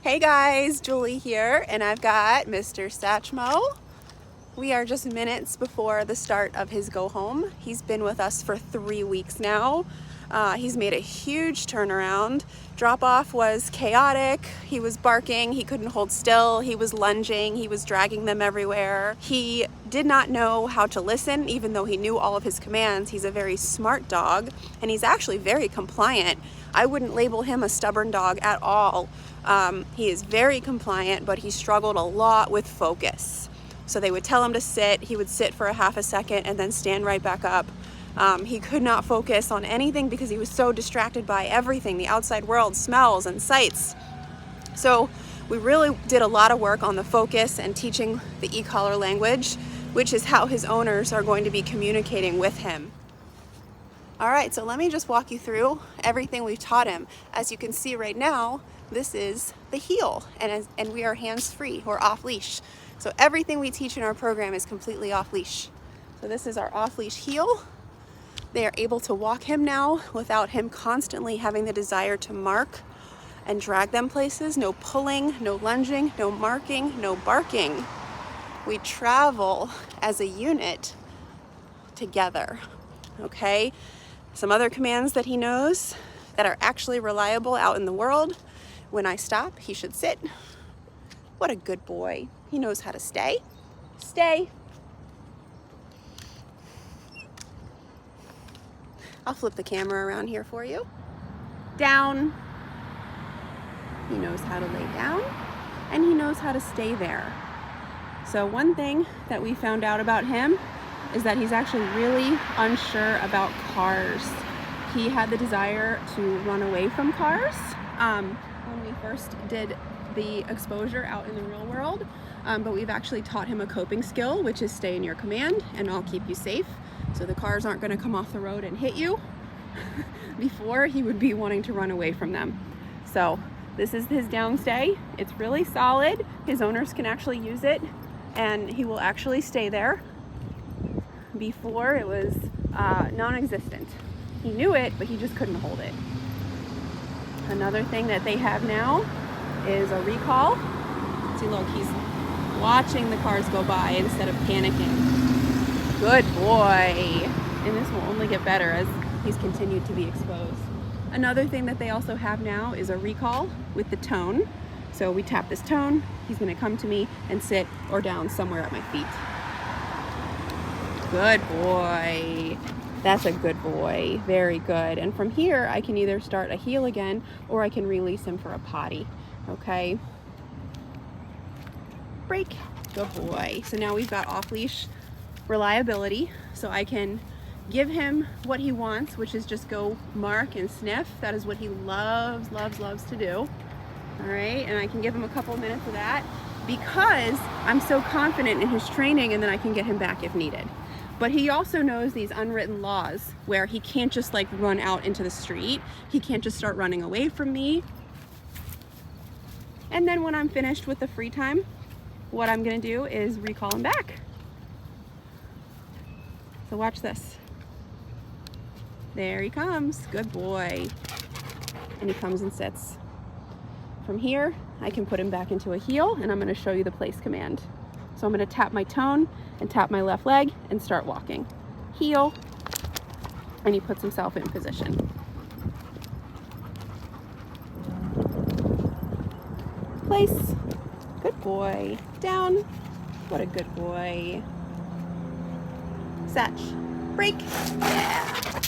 Hey guys, Julie here, and I've got Mr. Satchmo. We are just minutes before the start of his go home. He's been with us for 3 weeks now. He's made a huge turnaround. Drop off was chaotic. He was barking, he couldn't hold still, he was lunging, he was dragging them everywhere. He did not know how to listen, even though he knew all of his commands. He's a very smart dog, and he's actually very compliant. I wouldn't label him a stubborn dog at all. He is very compliant, but he struggled a lot with focus. So they would tell him to sit, he would sit for a half a second and then stand right back up. He could not focus on anything because he was so distracted by everything, the outside world, smells and sights. So we really did a lot of work on the focus and teaching the e-collar language, which is how his owners are going to be communicating with him. All right, so let me just walk you through everything we've taught him. As you can see right now, this is the heel, and we are hands-free, or off-leash. So everything we teach in our program is completely off-leash. So this is our off-leash heel. They are able to walk him now without him constantly having the desire to mark and drag them places. No pulling, no lunging, no marking, no barking. We travel as a unit together, okay? Some other commands that he knows that are actually reliable out in the world. When I stop, he should sit. What a good boy. He knows how to stay. Stay. I'll flip the camera around here for you. Down. He knows how to lay down, and he knows how to stay there. So one thing that we found out about him is that he's actually really unsure about cars. He had the desire to run away from cars when we first did the exposure out in the real world, but we've actually taught him a coping skill, which is stay in your command and I'll keep you safe. So the cars aren't going to come off the road and hit you. Before, he would be wanting to run away from them. So this is his downstay. It's really solid. His owners can actually use it, and he will actually stay there. Before, it was non-existent. He knew it, but he just couldn't hold it. Another thing that they have now is a recall. See, look, he's watching the cars go by instead of panicking. Good boy. And this will only get better as he's continued to be exposed. Another thing that they also have now is a recall with the tone. So we tap this tone, he's gonna come to me and sit or down somewhere at my feet. Good boy. That's a good boy. Very good. And from here, I can either start a heel again or I can release him for a potty. Okay. Break. Good boy. So now we've got off-leash reliability. So I can give him what he wants, which is just go mark and sniff. That is what he loves, loves, loves to do. All right. And I can give him a couple minutes of that because I'm so confident in his training, and then I can get him back if needed. But he also knows these unwritten laws where he can't just like run out into the street. He can't just start running away from me. And then when I'm finished with the free time, what I'm gonna do is recall him back. So watch this. There he comes, good boy. And he comes and sits. From here, I can put him back into a heel, and I'm gonna show you the place command. So I'm gonna tap my tone and tap my left leg and start walking. Heel, and he puts himself in position. Place, good boy. Down, what a good boy. Satch, break, yeah.